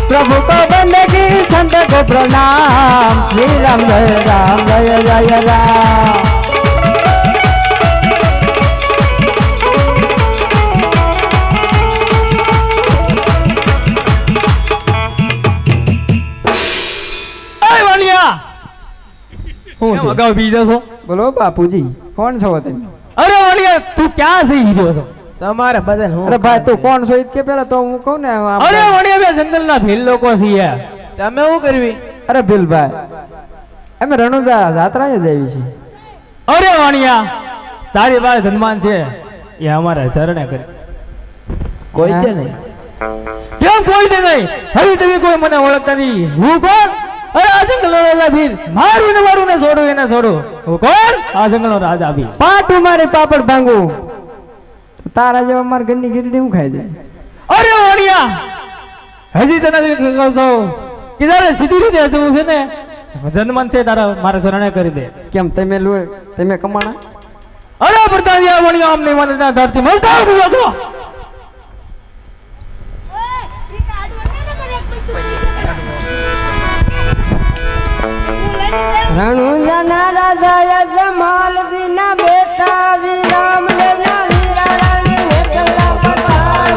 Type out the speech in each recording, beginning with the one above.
प्रभु को बंदगी संत को प्रणाम श्री राम जय जय राम। बोलो बापूजी कौन छो तुम? अरे वलिया तू क्या से हीरो छो? તમારે બદન હું? અરે ભાઈ તું કોણ છો ઈ કે પેલા તો હું કહું ને. અરે વલિયા બે જંગલ ના ભીલ લોકો છીએ. તમે શું કરવી? અરે ભીલ ભાઈ અમે રણુજા જાત્રાએ જઈવી છે. અરે વણિયા તારી પાસે ધનવાન છે એ અમારા ચરણે કરી. કોઈ દે નહીં. કેમ કોઈ દે નહીં? હવે તમે કોઈ મને ઓળખતા નહીં. હું કોણ? અરે આ જંગલ નો ભીલ મારું ને છોડું એને છોડું. હું કોણ? આ જંગલ નો રાજા ભીલ. પાટું મારી પાપડ ભાંગું તારા જેવા માર ઘરની ગીરડી હું ખાઈ જાય. અરે વણિયા હજી તને કહું છું કે તારે સીધી રીતે જવું છે ને જન્મન છે તારા મારે શરણે કરી દે. કેમ તમે તમે કમાણા? અરે પ્રધાન વણિયા અમને મને ધરતી મળતા હતો. રણુજાના રાજા જમાલજી ના બેટા વિરામ લેના વીરાણી ને કલા પતાર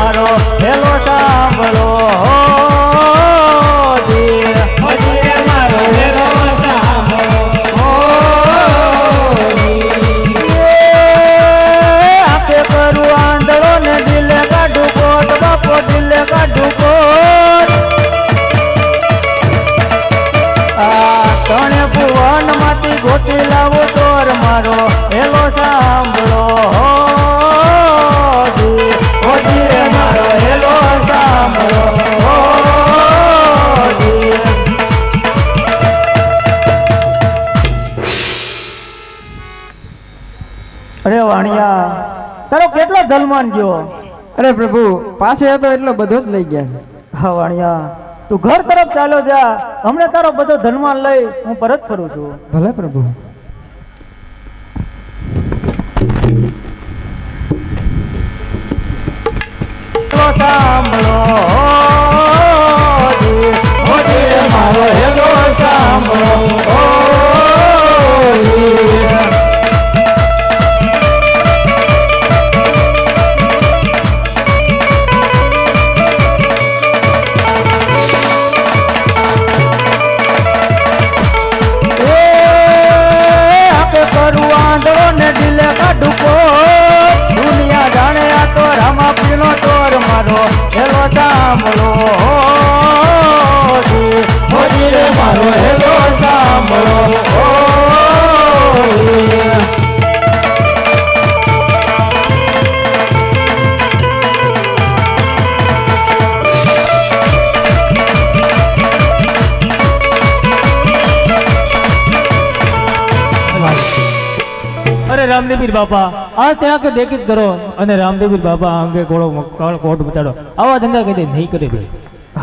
મારો અરે વાણિયા તારો કેટલો ધલમાન ગયો. અરે પ્રભુ પાસે હતો એટલો બધો જ લઈ ગયા છે. હા વાણિયા તું ઘર તરફ ચાલ્યો જા, હમણાં તારો બધો ધનવાન લઈ હું પરત ફરું છું. ભલે પ્રભુ. સાંભળો મારો હેલો સાંભળો. દિલે કાઢુકો દુનિયા જાણે આ તો રામાપીનો ચોર મારો હેલો સાંભળો. મોદી રે મારો હેલો સાંભળો. અરે રામદેવીર બાપા આ ત્યાં કે દેખિત કરો અને રામદેવીર બાપા અંગે કોટ બતાડો. આવા ધંધા કદી નહીં કરે ભાઈ.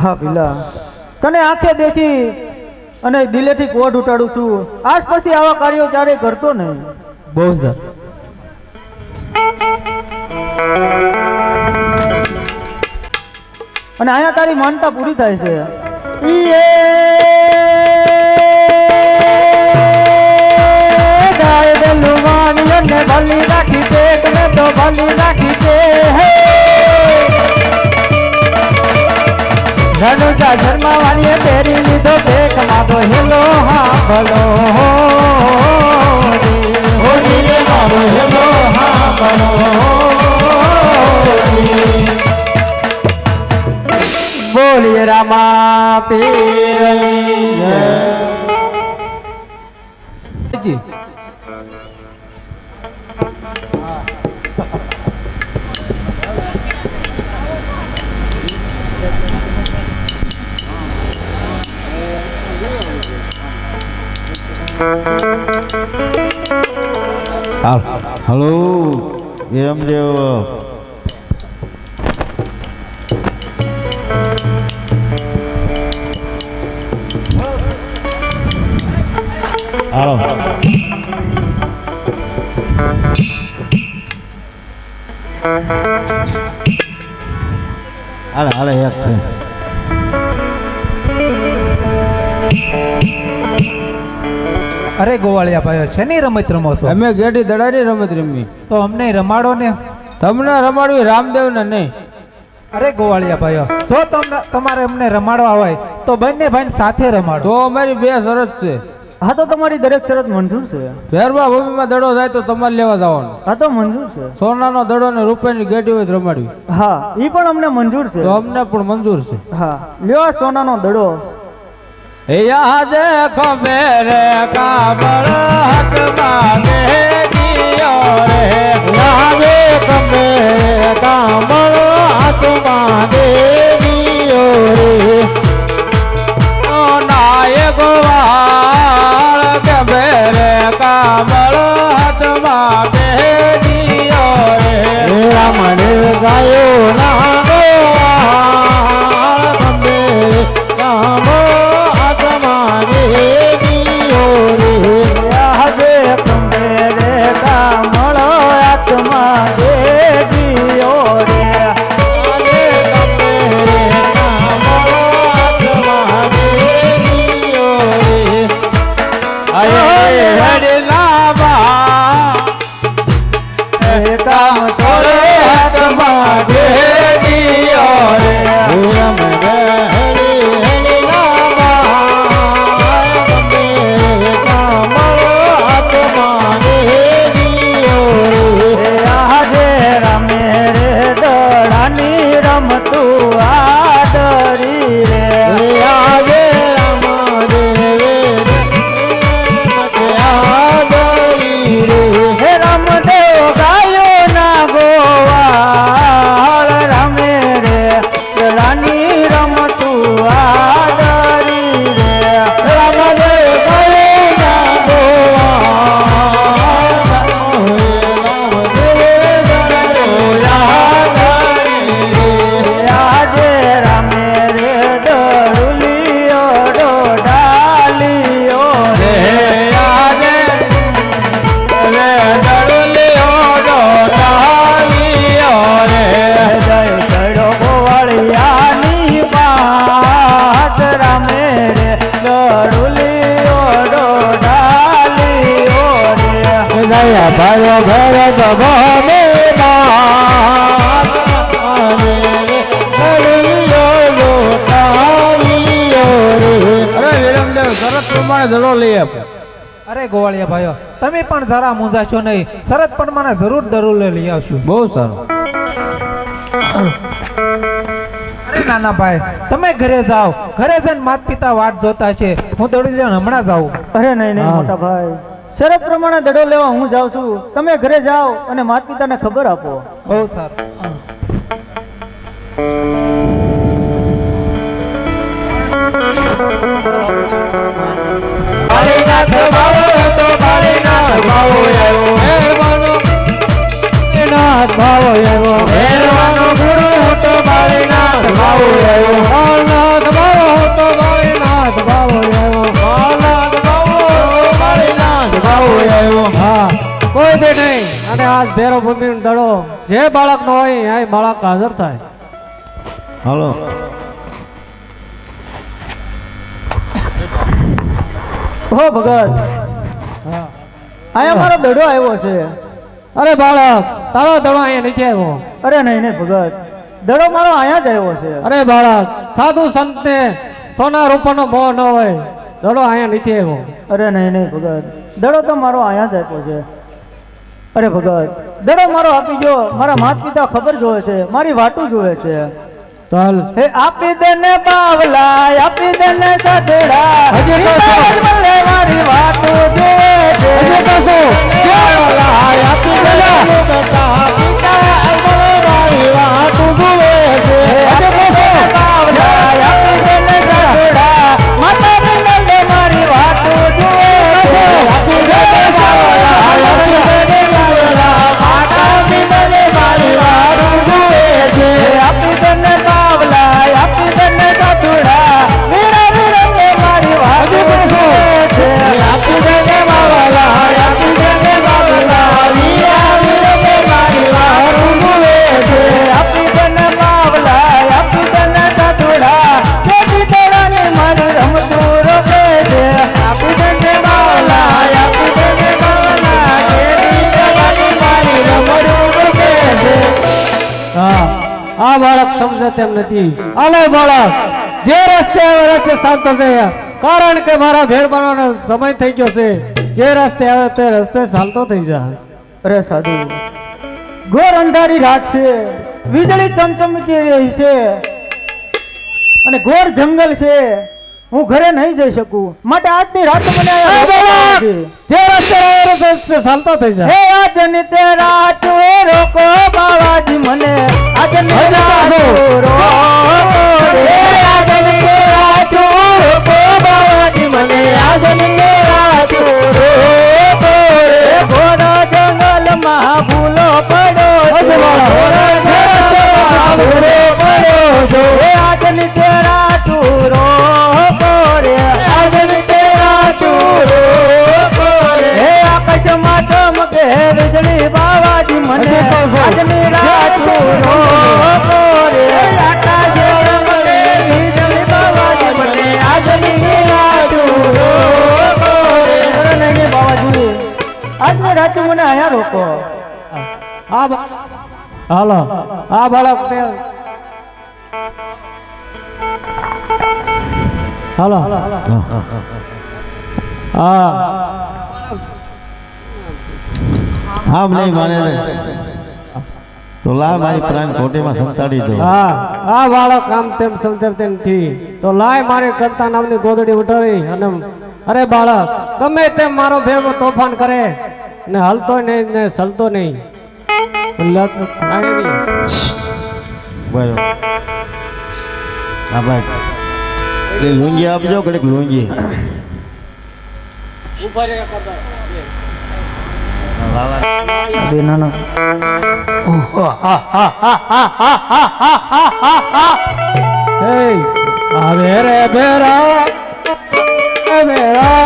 હા ભીલા, તને આંખે દેખી અને દિલેથી કોડ ઉટાડું છું. આજ પછી આવા કાર્યો ક્યારેય કરતો નહીં. બહુ સર. અને અહીંયા તારી માનતા પૂરી થાય છે. ભલી રાખી દે તમે તો ભલી રાખી દે. રણુજા શર્મા વાળીએ પહેરી લીધો ભેખ માગો હેલો હા ભલો. હેલો હા ભલો. બોલીએ રામા પીરની જય. હલો વિરમદેવ, હાલો હાલે હાલે એક છે. અરે ગોવાળિયા ભાઈઓ છે ની રમત રમો છો? અમે ગેડી દડાની રમત રમી. તો અમને રમાડો ને. તમને રમાડવી રામદેવ ને નહીં. અરે ગોવાળિયા ભાઈઓ, જો તમારે અમને રમાડવા હોય તો બંને ભાઈ સાથે રમાડો. તો અમારી બે શરત છે. હા તો તમારી દરેક શરત મંજૂર છે. ભેરવા ભૂમિમાં દડો જાય તો તમારે લેવા જવાનું. હા તો મંજૂર છે. સોનાનો દડો ને રૂપિયાની ગેડી હોય તો રમાડવી. હા એ પણ અમને મંજૂર છે. તો અમને પણ મંજૂર છે. હા લ્યો આ સોનાનો દડો. યાદ ખબેરે કાબળ હાથમાં દેજીયો રે. યાદ ખબેરે કાબળ હાથમાં દેજીયો રે. નાય ગોવાળ ખબેરે કાબળ હાથમાં દેજીયો રે. રામને ગાયો ના ગોવાળ ખબેરે કાબળ આત્મા શરત પ્રમાણે દડો લઈ આપો. અરે ગોવાળિયા ભાઈઓ તમે પણ જરા મૂંઝાશો નહીં, શરત પણ મને જરૂર દડો લઈ આવશું. બહુ સારું. અરે નાના ભાઈ તમે ઘરે જાઓ, ઘરે જઈને માતા પિતા વાટ જોતા છે, હું દડો લઈને હમણાં જાઉં. અરે નહીં નહીં હા. મોટા ભાઈ, શરત પ્રમાણે દડો લેવા હું જાઉં છું. તમે ઘરે જાઓ અને માતા પિતાને ખબર આપો. બહુ સારું. કાળીનાથ બાવો તો કાળીનાથ બાવો આવ્યો. મહેરબાનો નાથ ભાવ આવ્યો. મહેરબાનો ગુરુ તો કાળીનાથ બાવો આવ્યો. કાળનાથ ભાવ તો કાળીનાથ ભાવ આવ્યો. કાળનાથ બાવો કાળીનાથ બાવો આવ્યો. હા, કોઈ દે નહીં. અને આજ ભેરો ભૂમિ દડો જે બાળક નો હોય અહીં બાળક હાજર થાય. હાલો. હો ભગત, હા. અહીંયા મારો દડો આવ્યો છે. અરે બાળક, તારો દડો અહીંયા નથી આવ્યો. અરે નહીં નહીં ભગત, દડો મારો અહીંયા જ આવ્યો છે. અરે બાળક, સાધુ સંત ને સોના રૂપાનો મોહ ન હોય. દડો અહીંયા નથી આવ્યો. અરે નહીં નહીં ભગત, દડો તો મારો અહીંયા જ આપ્યો છે. અરે ભગત, દડો મારો આપી જો. મારા માતા પિતા ખબર જોવે છે, મારી વાટું જોવે છે. ચાલ. હે આપી દે ને બાવલા, આપી દે ને સધડા, હજી તો શું? મને મારી વાટું જોવે છે. હજી તો શું? આપી દેલા બેટા પિતા મારી વાત જુએ છે. બાવલા, આપી દે ને સધડા, માતા પિતાને મારી વાટું જોવે છે. આપી દે બાવલા, આપી દે બાવલા, માતા પિતાને મારી વાત જુએ છે. આપી દે ને બાવલા, આપી દે ને સધડા, વીરા વીરંગે મારી વાટું જોવે છે. આપી દે બાવલા, આપી દે બાવલા, વીરા વીરને મારી વાત જુએ છે. આપી દે ને બાવલા, આપી દે ને સધડા, તેથી તોરાને મારું રમતું રોકે છે. આપી દે ને બાવલા, આપી દે બાવલા, દેવી દેવાની મારી રમણું રૂપે છે. હા, આ બાળક સમજે તેમ નથી. આલે બાળક, જે રસ્તે આવે રસ્તે ચાલતો છે, કારણ કે મારા ભેર બનવાનો સમય થઈ ગયો છે. જે રસ્તે આવે તે રસ્તે ચાલતો થઈ જાય. અરે સાધુ, ઘોર અંધારી રાત છે, વીજળી ચમચમકી રહી છે અને ઘોર જંગલ છે. હું ઘરે નહીં જઈ શકું, માટે આજની રાત મને અહીંયા રોકવાની છે. જે રસ્તે આવે તે રસ્તે ચાલતો થઈ જાય. હે આજની તે રાત રોકો બાવાજી મને, આજની રાત રોકો રે. આજની તે રાત રોકો બાવાજી મને, આજની તે રાત રોકો રે. ઘોર જંગલમાં ભૂલો પડો છો, ઘોર જંગલમાં ભૂલો પડો છો. હે આજની તે રાત રોકો રે, આજની તે રાત રોકો રે. હે આકાશમાં ચમકે વીજળી બાવાજી મને, આજની રાત રોકો રે. આકાશમાં ચમકે વીજળી બાવાજી મને, આજની રાત રોકો રે. અરે નહીં નહીં બાવાજી, આજની રાત મને અહીંયા રોકો. આ હાલો, આ બાળક ને હાલો. હા, આમ નહીં માને ને તો લા મારી પ્રાણ ખોટીમાં સંતાડી દો. હા, આ બાળક આમ તેમ સમજે તેમ નથી. તો લાય મારી કરતા નામની ગોદડી ઉઠાવી અને અરે બાળક, તમે તેમ મારો ભેળમાં તોફાન કરે ને હલતો નહીં ને સલતો નહીં. લત કાંઈ નહીં. બરાબર. હા ભાઈ, એ લુંગી આપજો કડીક લુંગી. બે નાના હે આવે રે ભેરા ભેરા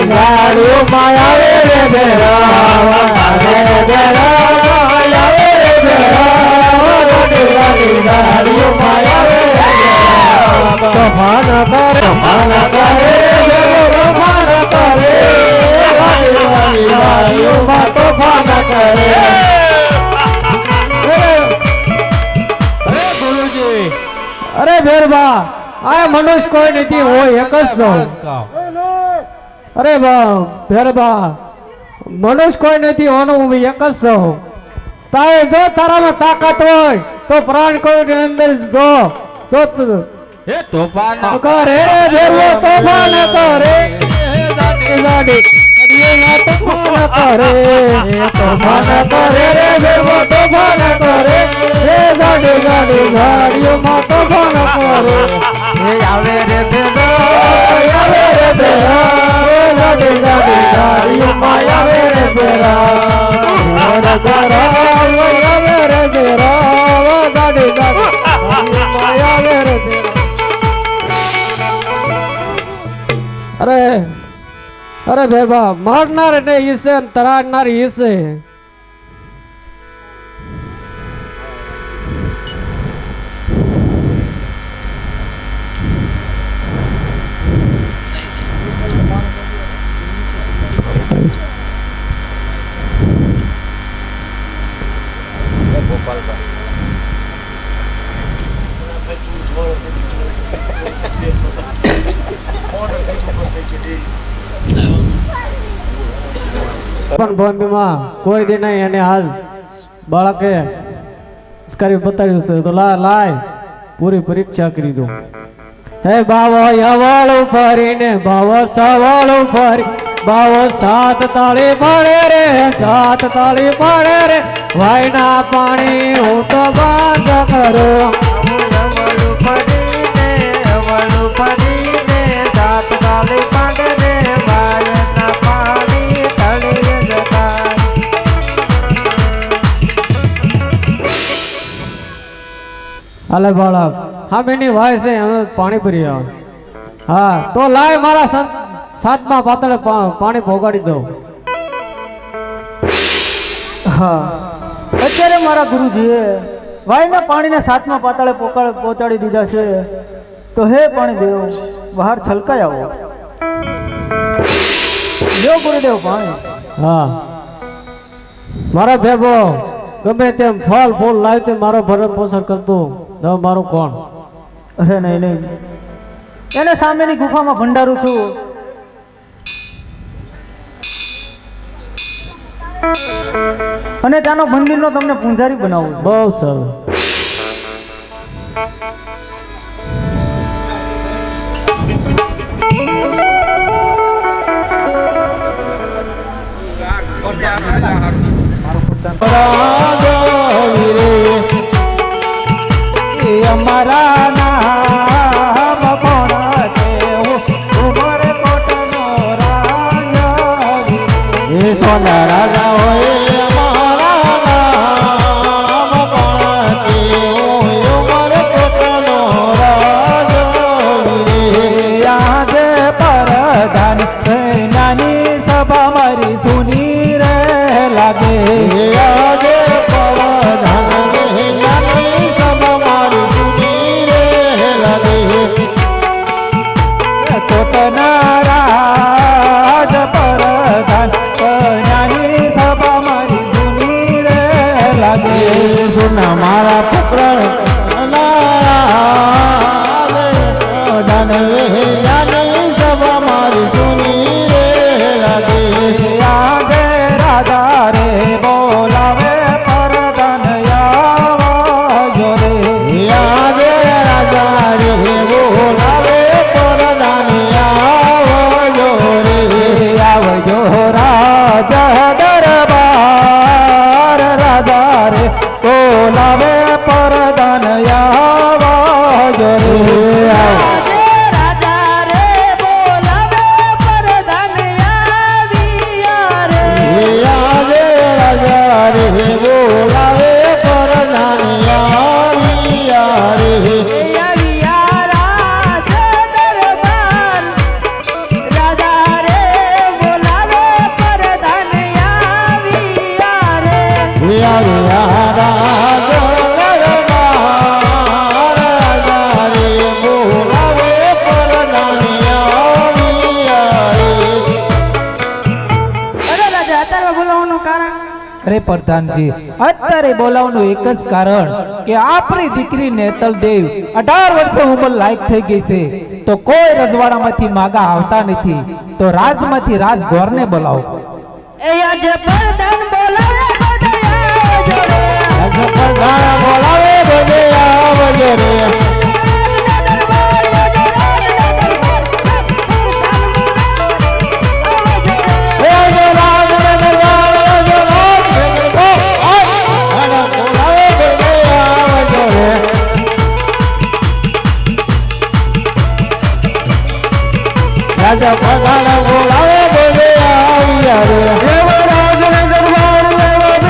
ગાડીઓ માયા રે બેરા, આવે બેરા, આવે બેરા, ગાડીઓ માયા રે બેરા. તોફાન કરે તોફાન કરે, તોફાન કરે, ગાડીઓ તોફાન કરે. અરે ભેરબા, આ મનુષ્ય કોઈ નથી હોય એક જ છું અરે બા ભેરબા મનુષ્ય કોઈ નથી હોનો હું એક જ છું તારે જો તારામાં તાકાત હોય તો પ્રાણ કોઈ અંદર જો હે તોફાન કરે રે ભેરવો તોફાન કરે જાડી તોફાન કરે રે ભેરવો તોફાન કરે રે જાડી જાડીઓ માં તોફાન કરે હે આવે રે બેદો આવે રે બેરા જાડી જાડીઓ માં આવે રે બેરા આવે રે બેરા જાડી જાડીઓ માં આવે રે બેરા અરે ભેરબા મારનાર ને ઈસે તરાડનાર ઈસે પણ ભૂમિમાં કોઈ દી નહીં એને હાલ બાળકે કરી બતાવ્યું હતું તો લાય પૂરી પરીક્ષા કરી દો હે બાવો યવાળું ફરીને બાવો સવાળું ફરી બાવો સાત તાળી પડે રે સાત તાળી પડે રે વાયના પાણી હું તો બંધ કરું સાત તાળી પડે રે વાયના પાણી તળે જતા હાલે બાળક હા બેની વાય છે હવે પાણી ભરી આવ હા તો લાય મારા સાતમા પાતળે પાણી ભોગાડી દઉં હા અત્યારે મારા ગુરુજીએ વાયના પાણીને સાતમા પાતાળે પહોંચાડી દીધા છે તો હે પાણી દેવ બહાર છલકાઈ આવો લ્યો ગુરુદેવ પાણી હા મારા ભેગો ગમે તેમ ફળ ફૂલ લાવી તે મારો ભરણ પોષણ કરતું ન મારું કોણ અરે નહીં નહીં એને સામેની ગુફામાં ભંડારું છું અને ત્યાંનો મંદિરનો તમને પૂંજારી બનાવું બહુ સરસ અમારા નામ કોણ છે ઉમર કોટનો રાજા સોના રાજા હોય અમારા નામ કોણ કેવું ઉમર કોટનો રાજા આજે પરધાન નાની સભા મારી સુની રે લાગે આજે પવધાન નાની સભા મારી સુની રે લાગે કોટના રાજ પરધાન નાની સભા મારી સુની રે લાગે સોના મારા પુત્ર નાની સભા મારી સુની રે લાગે આજે રાજા રે બોલાવે પરધાન આવજો રે આજે રાજા રે બોલાવે પરધાન આવજો રે આવજો રાજા દરબાર રાજા રે બોલાવે પરધાન આવજો રે રાજા રે બોલાવે પરધાન આવ્યા રે આજે રાજા રે બોલાવે પરધાન આવ્યા રે આવ્યા રાજ દરબાર રાજા રે બોલાવે પરધાન આવ્યા રે રાજા પ્રધાનજી અત્યારે બોલાવવાનું એક જ કારણ કે આપણી દીકરી નેતલ દેવ 18 વર્ષે ઉંમર લાયક થઈ ગઈ છે તો કોઈ રજવાડામાંથી માગા આવતા નથી તો રાજમાંથી રાજગોરને બોલાવો એ આજે પ્રધાન બોલાવે પ્રધાન બોલાવે બધે આવજો રે રાજા પ્રધાન બોલાવે બધે આવ્યા રે દેવરાજને દરબાર લેવા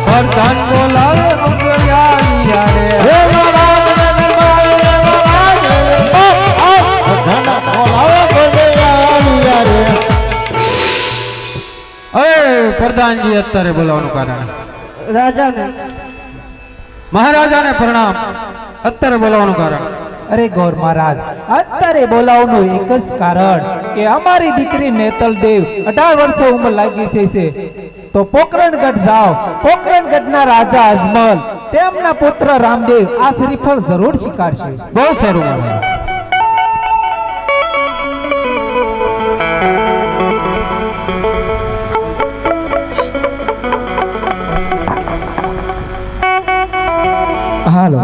પ્રધાન બોલાવે આવ્યા રે દેવરાજને દરબાર લેવા પ્રધાન બોલાવે બધે આવ્યા રે અરે પ્રધાનજી અત્યારે બોલાવવાનું કારણ રાજાને મહારાજાને પ્રણામ અત્યારે બોલાવવાનું કારણ અરે ગૌર મહારાજ અત્યારે બોલાવવાનું એક જ કારણ કે અમારી દીકરી નેતલ દેવ 18 વર્ષે ઉંમર લાગી થઈ છે તો પોકરણગઢ જાઓ પોકરણગઢના રાજા અજમલ તેમના પુત્ર રામદેવ આ શ્રીફળ જરૂર સ્વીકારશે બહુ સારું મહારાજ હાલો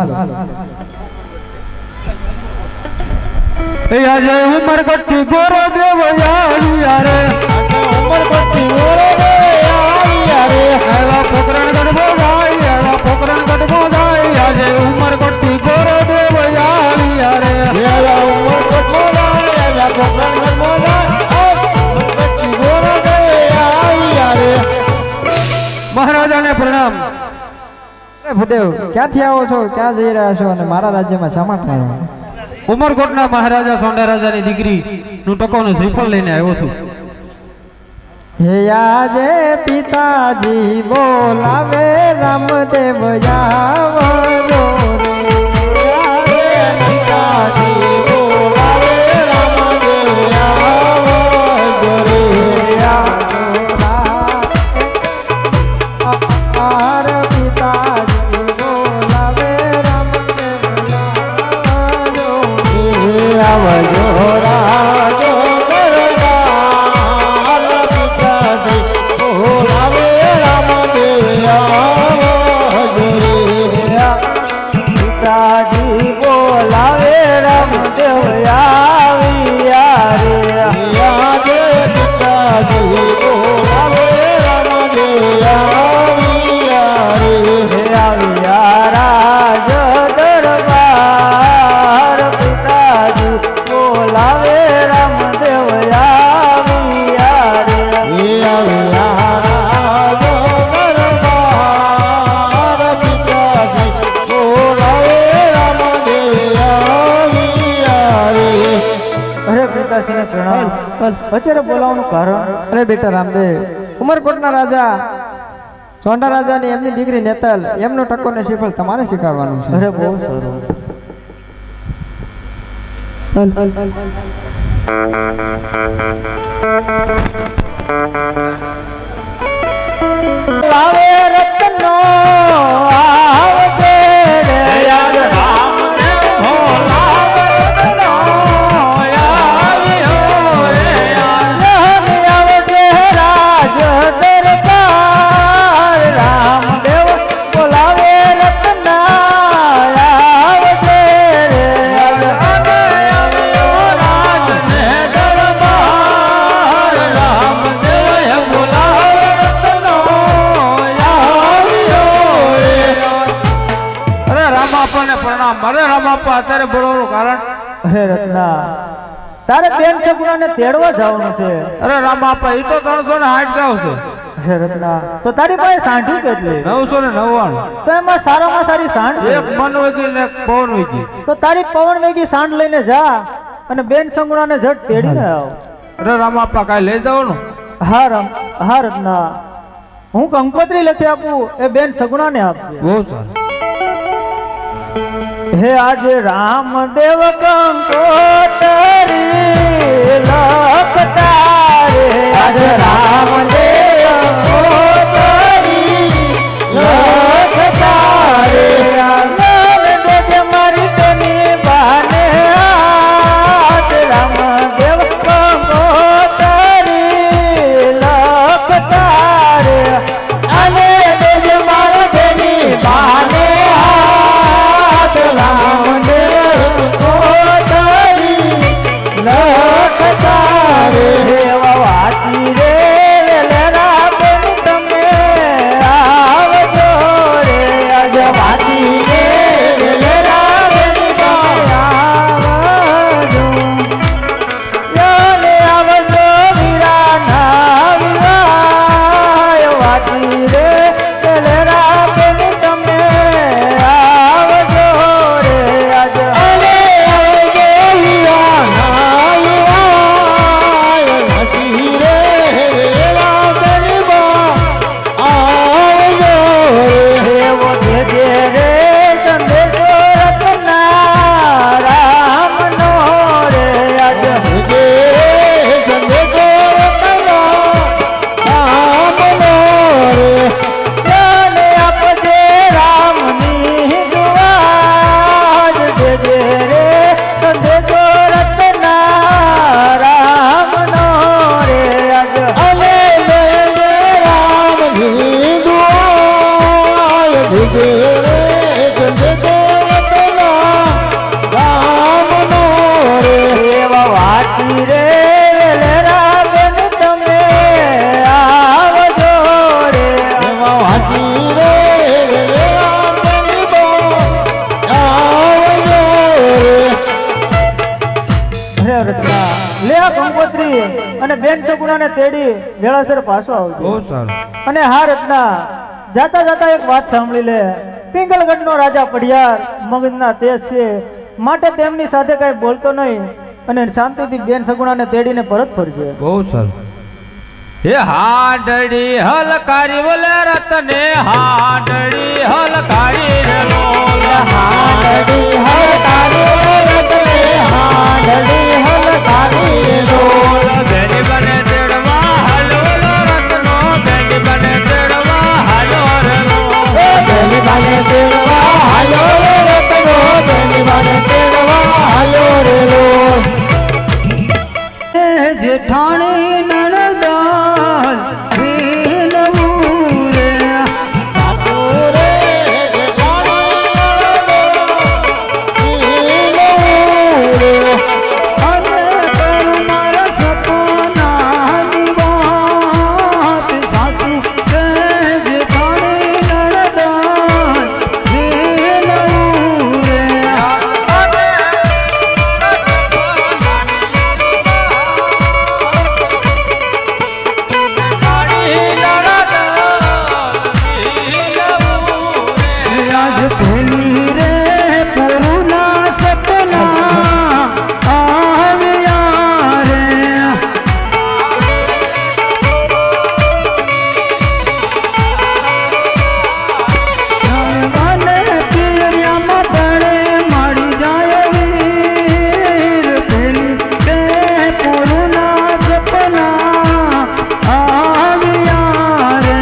એ આજે ઉમરગઢથી ગોરો દેવ આવ્યા રે ઉમરગઢથી ગોરો દેવ આવ્યા રે એવા પોકરણગઢ બોલાય એવા પોકરણગઢ બોલાય આજે ઉમરગઢથી ગોરો દેવ આવ્યા રે એવા ઉમરગઢ બોલાય એવા પોકરણગઢ બોલાય ઉમરગઢથી ગોરો દેવ આવ્યા રે મહારાજાને પ્રણામ ભૂદેવ ક્યાંથી આવો છો ક્યાં જઈ રહ્યા છો અને મારા રાજ્યમાં શામાં થયો ઉમરકોટના મહારાજા સોંડા રાજાની દીકરી નું ટકોનું શ્રીફળ લઈને આવ્યો છું હે આજે પિતાજી બોલાવે રામદેવ જાવરો રે પિતાજી બોલાવે રામદેવ આવજો રે આર પિતાજી બોલાવે રામદેવ જાવરો આવજો રાજો કરનાર પિતાજી બોલાવે રામદેવ આવજો રે પિતાજી બોલાવે રામદેવ આવ્યા રે આજે પિતાજી બોલાવે રામદેવ આવ્યા રે આવ્યા રાજ દરબાર પિતાજી બોલાવે રામદેવ આવ્યા રે આવ્યા રાજો દરબાર પિતાજી બોલાવે રામદેવ આવ્યા રે અરે પિતાશ્રીને પ્રણામ અત્યારે બોલાવવાનું કારણ અરે બેટા રામદેવ ઉમરકોટના રાજા સોંડા રાજાની એમની દીકરી નેતલ એમનો ટકો ને શ્રીફળ તમારે સ્વીકારવાનું છે અરે બહુ લાવે રત્નો આવજે રે યાદ રામને ભોલાવે રત્નો આવ્યો રે આવજે રાજ દરબાર રામદેવ બોલાવે રત્ના આવજે રે આવ્યો રાજ ને દરબાર રામદેવ બોલાવે રત્નો આવ્યો રે અરે રામાપાને પ્રણામ અરે રામાપા અત્યારે બોલવાનું કારણ હે રત્ના તારે બેન સગુણાને તેડવા જવાનું છે અરે રામાપા એ તો 360 ગાવ છે હે રત્ના તો તારી પાસે સાંઢી કેટલી 999 તો એમાં સારામાં સારી સાંઢ એક મન વેગી ને એક પવન વેગી તો તારી પવન વેગી સાંઢ લઈને જા અને બેન સગુણાને ઝટ તેડીને આવ અરે રામાપા કાંઈ લઈ જવાનું હા રત્ના હું કંકોત્રી લખી આપું એ બેન સગુણાને આપજે બહુ સારું હે આજે રામદેવ કંકોત્રી લખતા રે આજ રામદેવ રચના લે આ કંકોત્રી અને બેન સગુણાને તેડી વેળાસર પાછો આવજો. બહુ સારું. અને હા રચના જાતા જાતા એક વાત સાંભળી લે. પિંગલગઢનો રાજા પડિયાર મગજના તેજ છે, માટે તેમની સાથે કઈ બોલતો નહીં અને શાંતિથી બેન સગુણાને તેડીને પરત ફરજે. બહુ સારું. હે હાડડી હલકારી બોલે રતને હાડડી હલકારી રે બોલ હાડડી હલકારી રતને હાડડી હલકારી લોલ. બેની બને તેડવા હાલો રતનો બેની બને તેડવા હાલો રે બેની બાને તેડવા હાલો રે રતનો બેની બાને તેડવા હાલો રે લોલ. જેઠાણી નણદાલ વેલવું રે સાધુ રે અને કરું મારા સપનાની વાત સાસુ કે જેઠાણી નણદાલ વેલવું રે રાજ પેલી રે પૂરના સપના આવ્યા રે મને પિયરિયામાં પડે મળી જાય વીર પેલી રે પૂરના સપના આવ્યા રે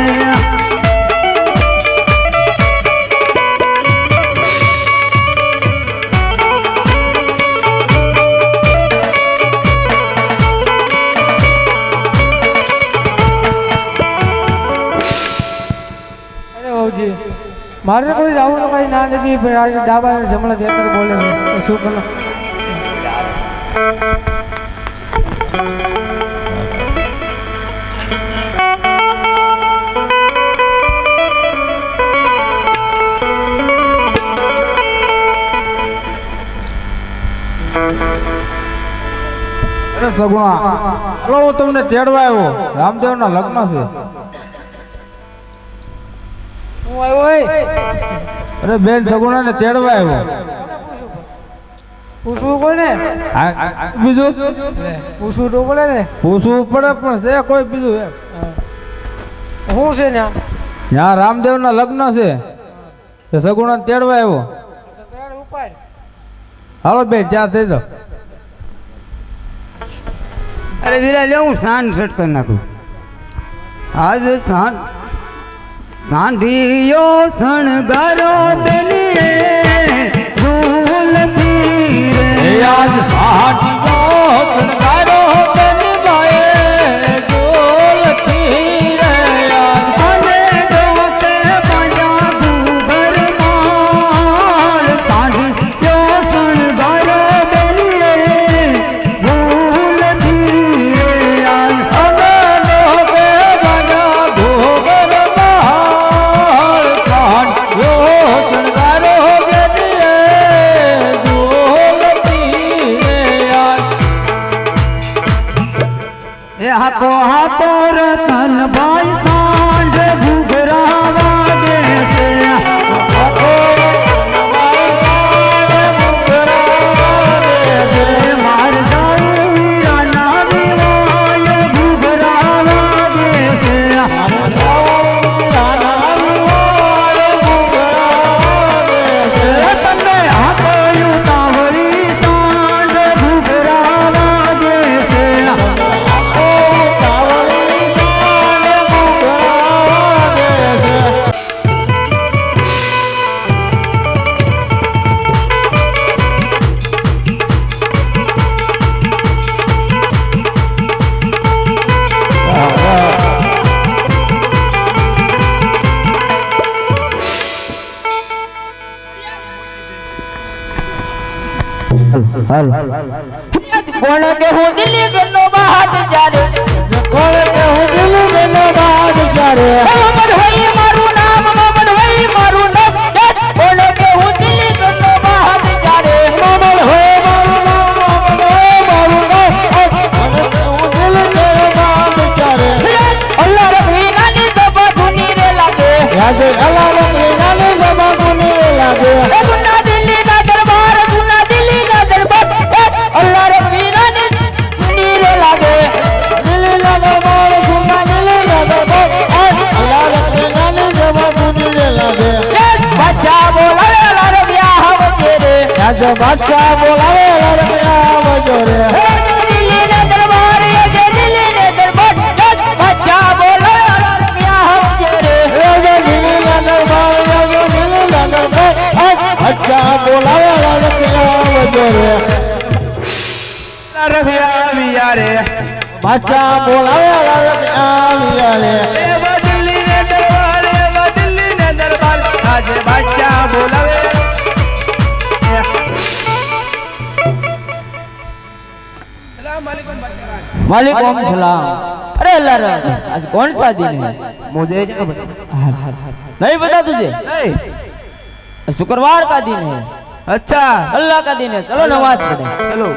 મારે કોઈ જવાનું કઈ ના નથી. ડાબા જમણા દેતર બોલે છે. શું કરો? અરે સગુણા, હાલો હું તમને તેડવા આવ્યો. રામદેવના લગ્ન છે. અરે બેન સગુણાને તેડવા આવ્યો. પૂછવું કોને? બીજું પૂછવું તો પડે ને. પૂછવું પડે પણ છે કોઈ બીજું એમ? શું છે ને? ત્યાં રામદેવના લગ્ન છે તે સગુણાને તેડવા આવ્યો. હાલો બેન ત્યાં થઈ જાઓ. અરે વીરા લે હું સાંજ સેટ કરી નાખું. આજ સાંઢિયો શણગારો બેલીએ ઝૂલતી રે આજ સાંઢિયો શણગારો બેની બાએ ઝૂલતી રે અને ડોકે બાજા ઘૂઘર માર સાંઢિયો શણગારો બેલીએ ઝૂલતી રે આજ અને લોકે બાજા ઘૂઘર માર સાંઢિયો શણગારો બેની ઝૂલતી રે આજ. એ હાથો હાથો રતન ભાઈ સાંઢ ઘૂઘરા વાગે છે માર જાઉં વીરાના વિવાય ઘૂઘરા વાગે છે તમે હાથો ઉતાવળી સાંઢ ઘૂઘરા વાગે છે કોણ કે હું દિલ્હી ગનો બાદ જારે કોણ કે હું દિલ્હી ગનો બાદ જારે મોહમ્મદ હોય મારું નામ મોહમ્મદ હોય મારું નામ કોણ કે હું દિલ્હી ગનો બાદ જારે મોહમ્મદ હોય મારું નામ મોહમ્મદ હોય મારું નામ आज बादशाह बोलावे लड़के आवजो रे दिल्ली ने दरबार ये दिल्ली ने दरबार बादशाह बोले लड़के आवजो रे दिल्ली ना दरबार दिल्ली ना दरबार बादशाह बोलावे लड़के आवजो रे बादशाह बोलावे लड़के आविया रे दिल्ली ने दरबार आज बादशाह बोलावे वालेकुम सलाम। अरे अल्लाह आज कौन सा दिन है? मुझे नहीं पता तुझे? शुक्रवार का दिन है। अच्छा अल्लाह का दिन है। चलो नमाज पढ़े। चलो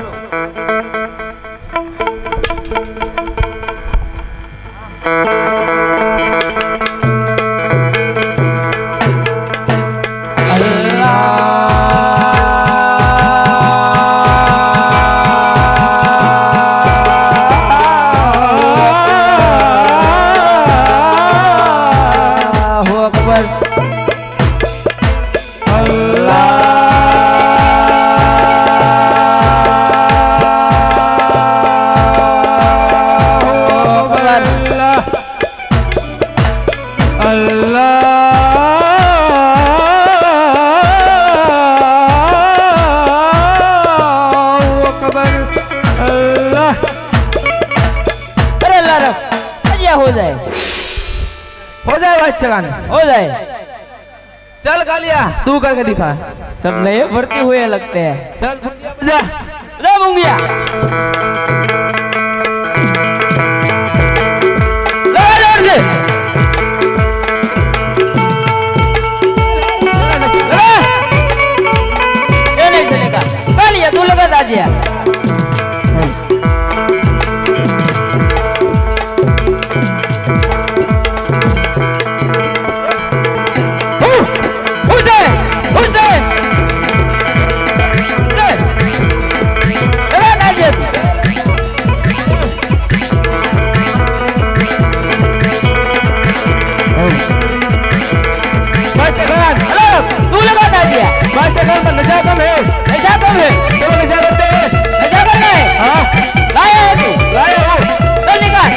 हो जाए बादशाह खान हो जाए। चल कालिया तू करके दिखा सब नए भर्ती हुए लगते हैं। चल जा जा मुंगिया लगा जोर से। ये नहीं चलेगा। कालिया तू लगा दाजिया। बादशाह खान पर नशा कम है चलो नशा करते हैं लाया हो चल निकाल।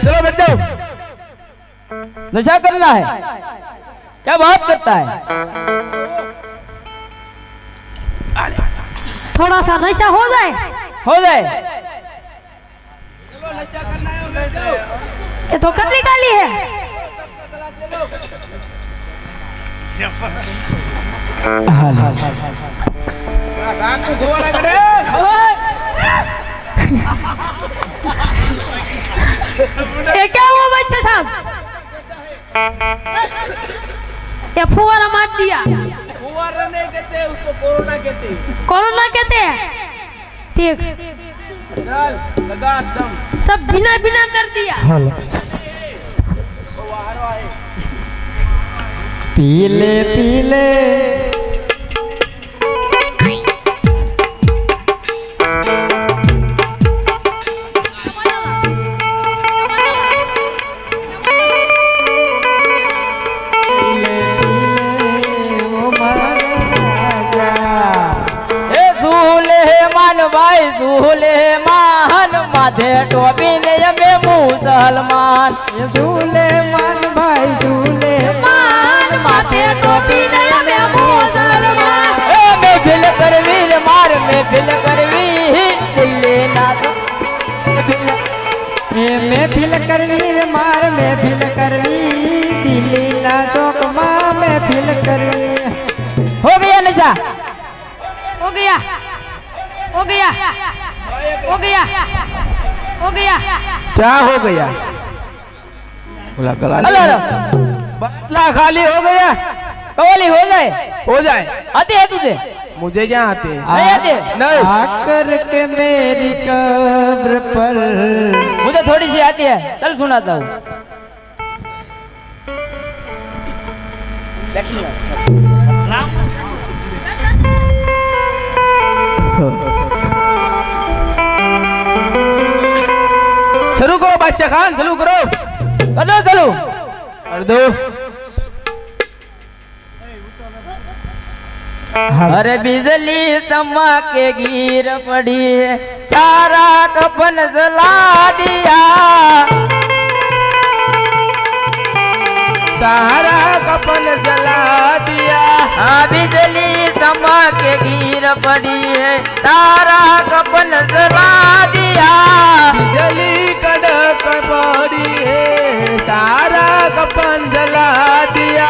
चलो बच्चों नशा करना है? क्या बात करता है? थोड़ा सा नशा हो जाए। हो जाए। ये तो कतली काली है। ये क्या हुआ बच्चा साहब? ये फुवारा मार दिया। फुवारा नहीं कहते उसको कोरोना कहते कोरोना कहते हैं। ठीक चल लगा दम सब बिना बिना कर दिया। पीले पीले भाई सूले मान माथे टोपी ने यमे मुसलमान। ये सूले मान भाई सूले मान माथे टोपी ने यमे मुसलमान। ए महफिल करवीर मार महफिल करवीर दिल्ली ना महफिल करवीर मार महफिल करवीर दिल्ली ना चौक मां महफिल करवीर। हो गया नशा? हो गया हो गया हो गया हो गया। क्या हो गया? बोला गला बतला खाली हो गया। कवाली हो जाए। आते है तुझे? मुझे क्या आते हैं? नहीं आते? नहीं आकर के मेरी कब्र पर मुझे थोड़ी सी आती है। चल सुनाता हूँ। शुरू करो बादशाह खान, शुरू करो। चलो चलो। कर दो। अरे बिजली चमके गिर पड़ी है, सारा कफन जला दिया, सारा कफन जला दिया। हाँ बिजली चमके गिर पड़ी है, सारा कफन जला दिया, बिजली कड़क पड़ी है, सारा कफन जला दिया।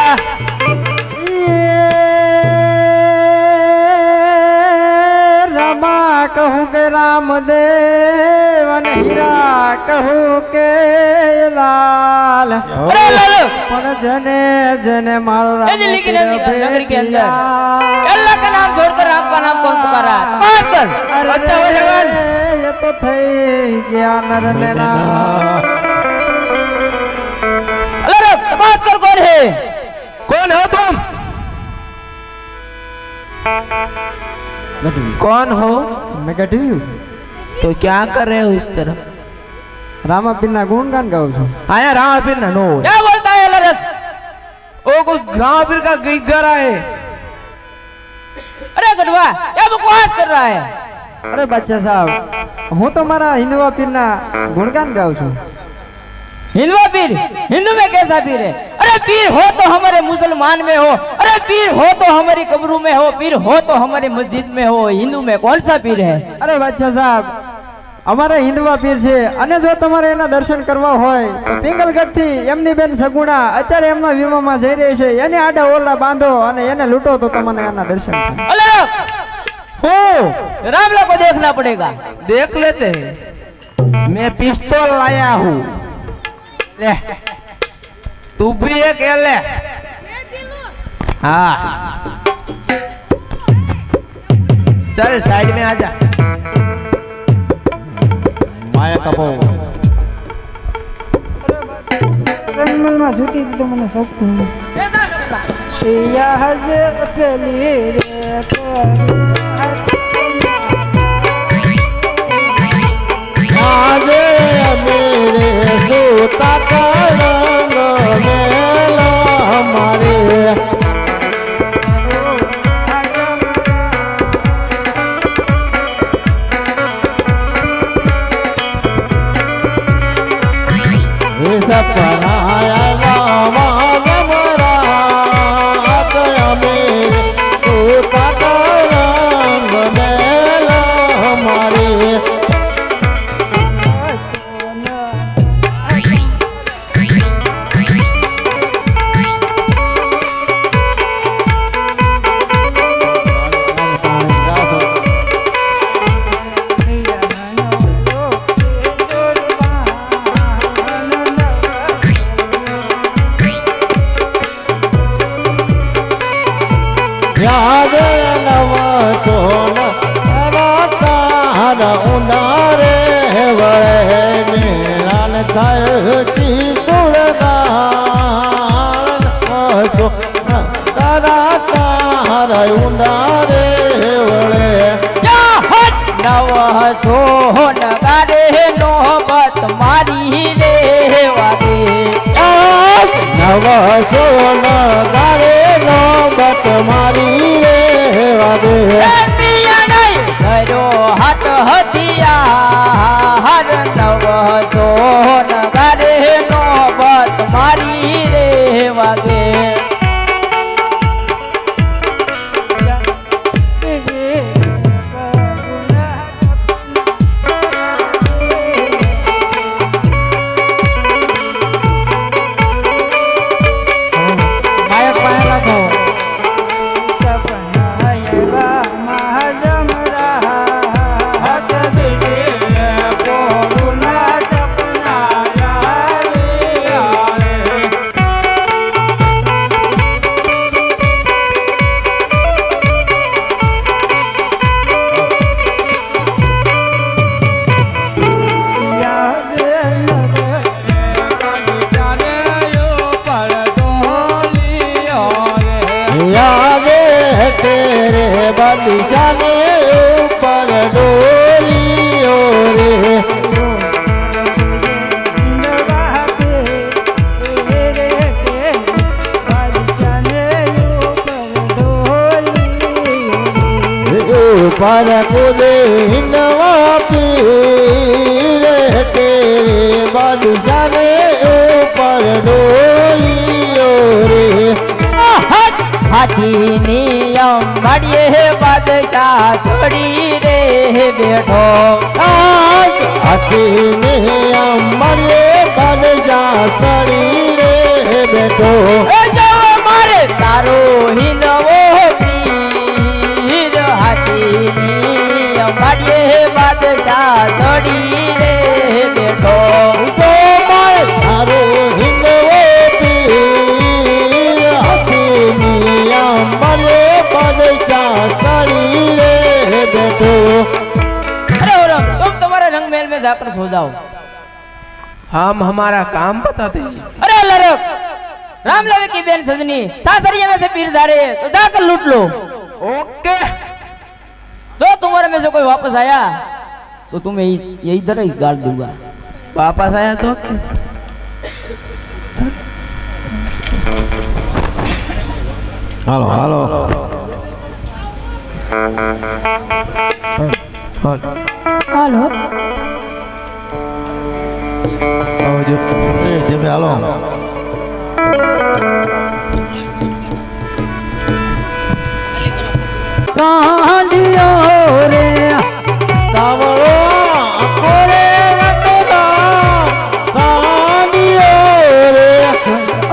रमा कहूँ के रामदेव ने हीरा कहूँ के लाल, पर जने जने मारो राम नगरी के अंदर अल्लाह का नाम छोड़कर राम का नाम कौन पुकारा? बात कर। अच्छा हो जगन, ये तो थे गया नर लेना। अल्लाह बात कर, कौन है? कौन हो तुम? कौन हो? मैं कहती हूँ तो क्या कर रहे हो इस तरह? रामा पिन्ना गुणगान गाऊं छू। आया राम पीर ना नो। क्या बोलता है लड़क? ओ कुछ राम पीर का गीत गा रहा है। अरे गढ़वा क्या बकवास कर रहा है? अरे बच्चा साहब, हूँ तो मारा हिंदुआ पीर ना गुणगान गाऊं छू। हिंदुआ पीर? हिंदू में कैसा पीर है? अरे पीर हो तो हमारे मुसलमान में हो, अरे पीर हो तो हमारी कब्रों में हो, पीर हो तो हमारी मस्जिद में हो, हिंदू में कौन सा पीर है? अरे बच्चा साहब, અમારે હિન્દુવા પીર છે, અને જો તમારે એના દર્શન કરવા હોય તો પિંગલગઢ થી એમની બેન સગુણા અત્યારે એમના વિવાહમાં જઈ રહી છે, એને આડા ઓરડા બાંધો અને એને લૂંટો તો તમને એના દર્શન થાય। અલે हो रामला को देखना पड़ेगा। देख लेते हैं। मैं पिस्तौल लाया हूँ, ले तू भी एक ले। हाँ चल साइड में आ जा। माया कपो રણમાં છૂટી તો મને શકતું યાદ પેલી રે આજે मेरे सूता का रंग मेला हमारे सपना आया गमरा मेरे सूता का रंग मेला हमारे याद नव सोन राता हर उनारे वळे मेरा न थाय की सुरदान सो राता हर उनारे वळे नव सोन गारे नौबत मारी रे वागे नव सोन गारे नौबत मारी रे वागे पिया नहीं करो हाथ हथिया हर नव सोन गारे नौबत मारी रे वागे तेरे बलिशाने ऊपर डोलियो रे ऊपर कूदे हिंदवा पीर तेरे बादशाह ने ऊपर डोलियो रे હાથીની અંબાડીએ બાદશાહ છોડી રે બેઠો હાથીને અંબાડીએ બાદશાહ સડી રે બેઠો મારે તારો હિંદવો પીર હાથીની અંબાડીએ બાદશાહ છોડી રે બેઠો તો મારે તારો હિંદવો પીર હાથીની અંબાડીએ બાદશાહ સડી રે બેઠો अरे हो राम तुम तुम्हारे रंग महल में जाकर सो जाओ हम हमारा काम बताते हैं। अरे लड़क राम लवे की बहन सजनी सासरिया में से पीर जा रहे हैं तो जाकर लूट लो ओके तो तुम्हारे में से कोई वापस आया तो तुम्हें यही तरह ही गाल दूंगा वापस आया तो હાલો હાલો હાલો ધીમે હાલો કાંડિયો રે કાવળો આખો રે વતના સાંડિયો રે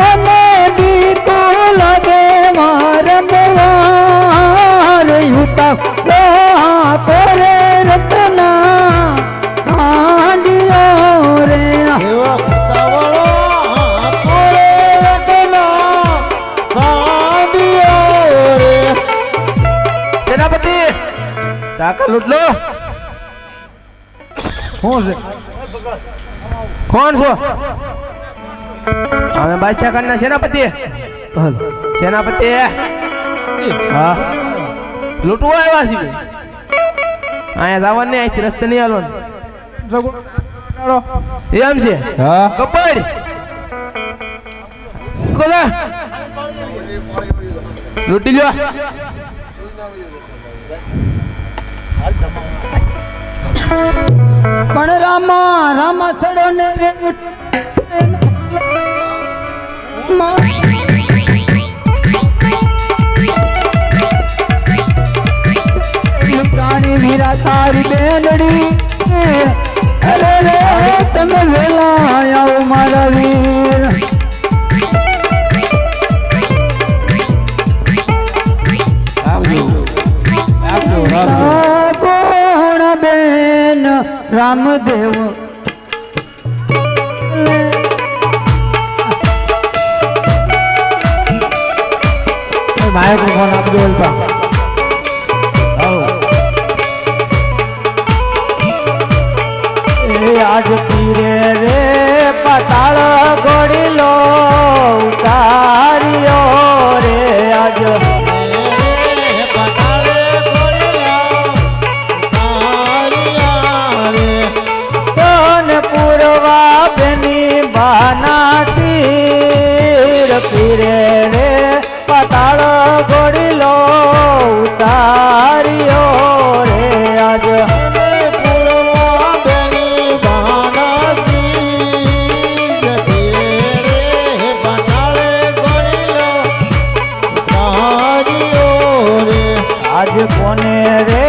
અને બીકો લાગે મારમવાર યુતા લોહા કોરે રતના કાંડિયો રે એવો કાવળો આખો રે વતના સાંડિયો રે સેનાપતિ સાકર લૂટ લો કોણ છો અમે બાદશાહ ખાનના સેનાપતિ સેનાપતિ હા લૂંટવા આવ્યા છીએ અહીંયા જવાનું નહીં અહીંથી રસ્તે નહીં હાલવાનું એમ છે કપડ કોલા લૂંટી લ્યો પણ રામા છડો ને રે પ્રાણી વીરા તારી બેનડી અરે રે તમે વેલા આવો મારા વીર આવજો આવજો આવજો કોણ બેન રામદેવ માયક ફોન આપજો અલ્પા હાલો આજ પીરે રે પતાળ ગોડી લો ઉતાર્યો રે આજ સોન પૂરવા બેની બાના તીર પીરે રે પતાળ ગોડી લો ઉતાર્યો રે આજ આજ કોને રે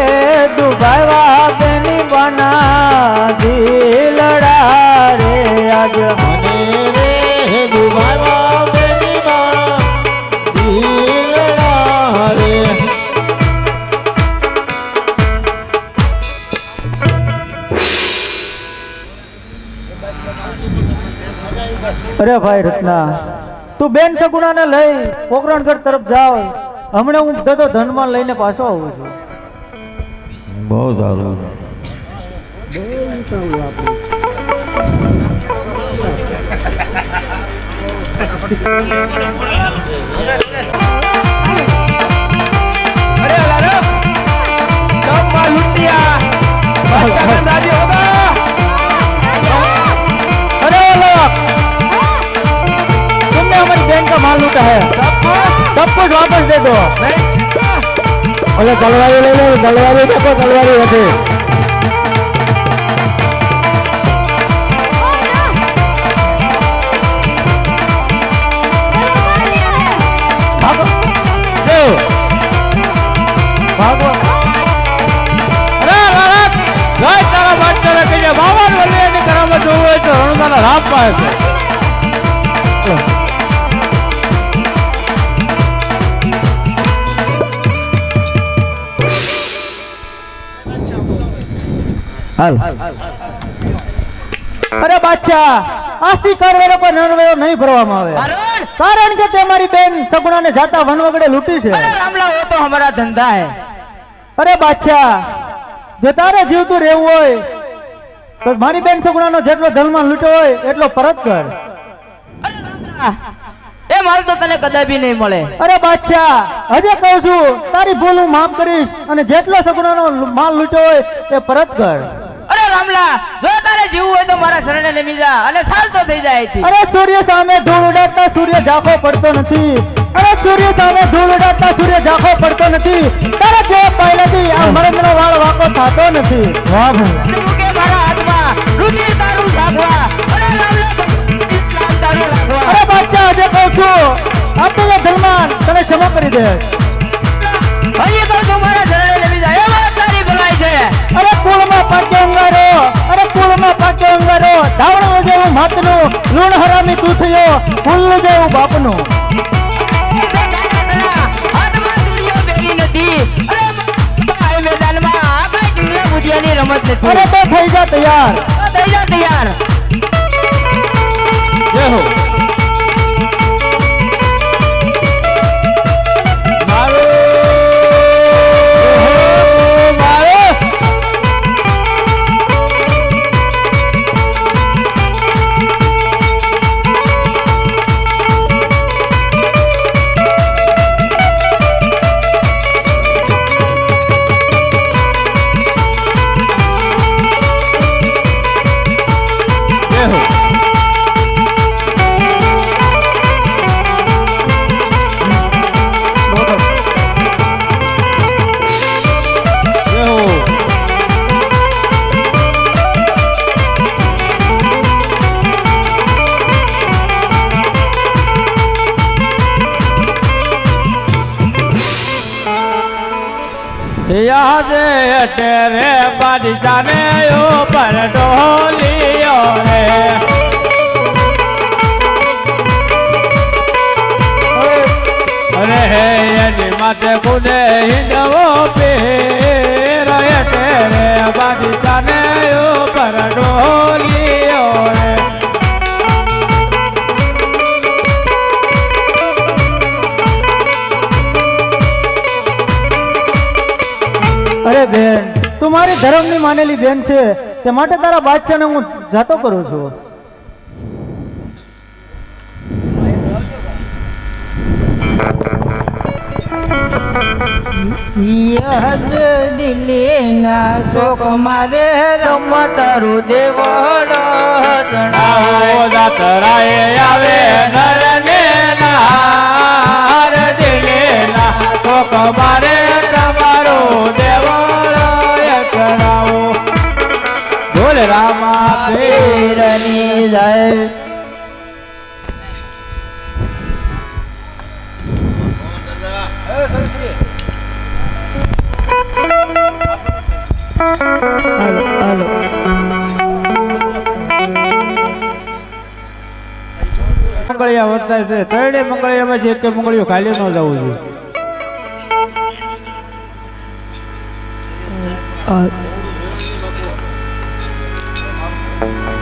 દુભાવા બેની બના દિલડા રે આજ મને રે દુભાવા બેની બાળા દિલડા રે અરે ભાઈ રત્ના તું બેન સગુણાને લઈ પોકરણગઢ તરફ જાવ હમણાં હું દતો ધનમાં લઈને પાછો આવું છું બહુ સારું अरे लालक सब माल लूट लिया बादशाह खान राजी होगा अरे लालक तुमने हमारी बहन का माल लूटा है सब कुछ वापस दे दो ઓલે તલવારી લઈ લો, તલવારી દેખો, તલવારી હતી. ભાગો. અરે રાત જય તારા બાદશાહ કહીએ બાવન વલ્લીની કરામત જોવું હોય તો રણુદાના રાપ પાસે છે. અરે બાદશાહ, આસ્તી કરવેરો પર નરવેરો નહીં ભરવામાં આવે, કારણ કે તે મારી બેન સગુણાને જાતા વનવગડે લૂંટી છે. रामला वो तो हमारा धंधा है। અરે બાદશાહ, જો તારે જીવતું રહેવું હોય તો મારી બેન સગુણાનો જેટલો ધનમાન લૂંટ્યો હોય એટલો પરત કર. એ માલ તો તને કદાપી નહીં મળે। અરે બાદશાહ, હજે કહું છું, તારી ભૂલ હું માફ કરીશ અને જેટલો સગુણાનો માલ લૂંટ્યો હોય એ પરત કર. અરે રામલા, જો તારે જીવવું હોય તો મારા શરણે નમી જા અને સાલતો થઈ જાય અહીંથી। અરે સૂર્ય સામે ધૂળ ઉડાડતા સૂર્ય ઝાંખો પડતો નથી. અરે સૂર્ય સામે ધૂળ ઉડાડતા સૂર્ય ઝાંખો પડતો નથી. તારા જે પહેલાથી આ મરદનો વાળ વાંકો થતો નથી. વાહ ભાઈ. તું કે મારા હાથમાં રુધિર તારું ઝાંખવા, અરે રામલા નામ તારું રાખવા। અરે બાદશાહ, હજે કહું છું, આપેલા ધર્માન તને ક્ષમા કરી દે. હજી તો તું મારા શરણે નમી જા, એ વાત તારી ભલાઈ છે। અરે કુળમાં પાકે અંગારો, અરે કુળમાં પાકે અંગારો, ધાવણું જેવું માતનું, લૂણ હરામી તું થયો, ફૂલનું જેવું બાપનું. હાથમાં દુનિયા ભેગી નથી, અરે આ મેદાનમાં આખા દુનિયા બુધિયાની રમત નથી। અરે તો થઈ જા તૈયાર. થઈ જા તૈયાર। જય હો. याद तेरे बादशाह ने ऊपर डोलियो रे अरे यदि माते खुदे हिंदवो पे रे तेरे बादशाह ने ऊपर डोलियो रे અરે બેન, તું મારી ધર્મની માનેલી બેન છે, તે માટે તારા બાદશાહને હું જાતો કરું છું. શોક મારે રમત દેવડો જાતરાએ આવે નરને નાર દિલેના શોક મારે તમારો દેવળો ચડાવો બોલ રામા પીરની જય મંગળિયા વર્તાય છે ત્રણેય મંગળિયામાં જે કે મંગળિયો ખાલી ન જવું જોઈએ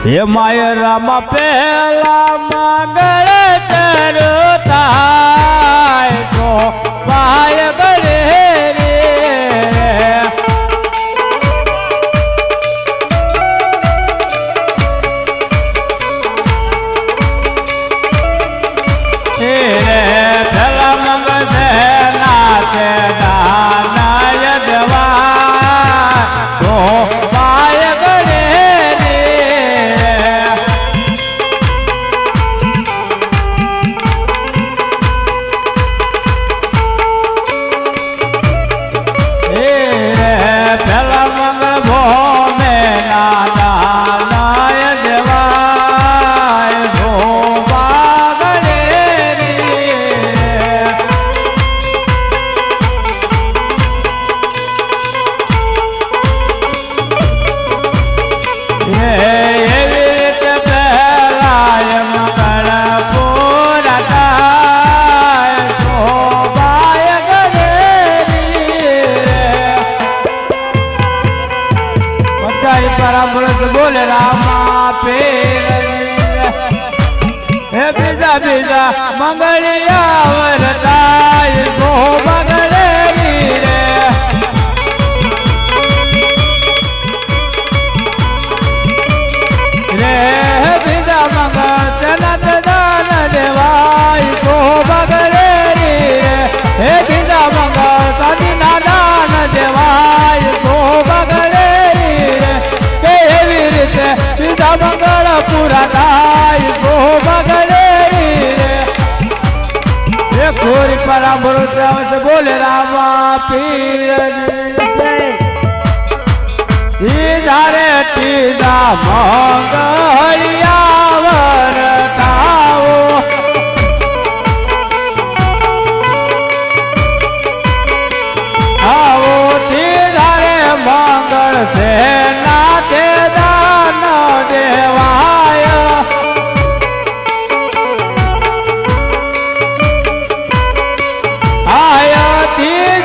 હે માય રામ પહેલા મંગળ ચરતાય તો પાય ગરે રે બોલ રામા પીરની હે બીજા બીજા મંગળિયા વરદાય ગો મંગળેરી રે રે બીજા મંગળ જનત દાન દેવાય ગો મંગળેરી રે હે બીજા મંગળ સાધીના દાન દેવાય ગો મંગળેરી રે કે એવી રીતે બીજા મંગળ પૂરા થાય ગો મંગળેરી રે ખોરી પરા ભરોસે આવશે બોલે રામા પીરની ધારે ટીદા મંગળિયા વરતાવો આવો ધારે મંગળ છે નાથે દાન દેવાય આયા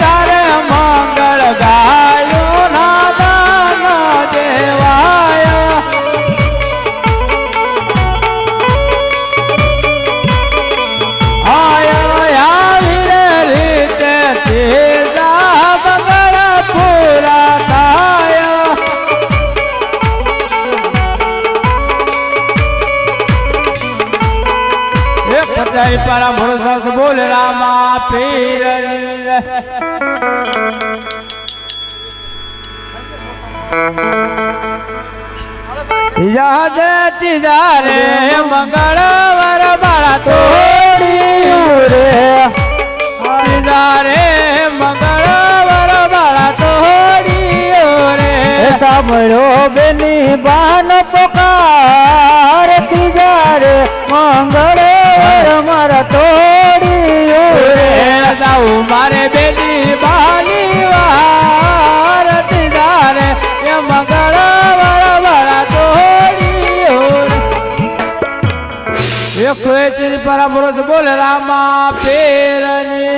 ધારે મંગળ ગાયો ના દાન દેવાય આયા આવી રીતે તેજા મંગળ પૂરા થાય એક પચાઈ પારા ભરોસા બોલે રામા પીરની યાદ તિજારે મંગળવાર બાળા તોડી રે તિજારે મંગળવાર બાળા તોડી રે સાંભળ્યો બેની બાન પોકાર તિજારે મંગળવાર મારા તોડી રે જાઉં મારે બેની બાલી વાર તિજારે એ મંગળવાર બાળા તોડી એક તો એ ચીજ પર બોલે રામા પીરની